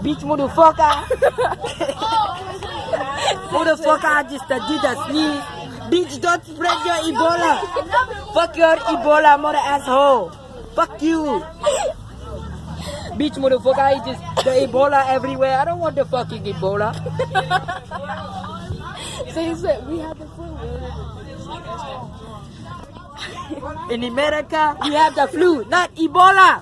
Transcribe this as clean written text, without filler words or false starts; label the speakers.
Speaker 1: Bitch, motherfucker. Motherfucker, I just did a sneeze. Bitch, don't spread your Ebola. Fuck your Ebola, mother asshole. Fuck you. Bitch, motherfucker, I just the Ebola everywhere. I don't want the fucking Ebola.
Speaker 2: So he said, we have the flu.
Speaker 1: In America, we have the flu, not Ebola.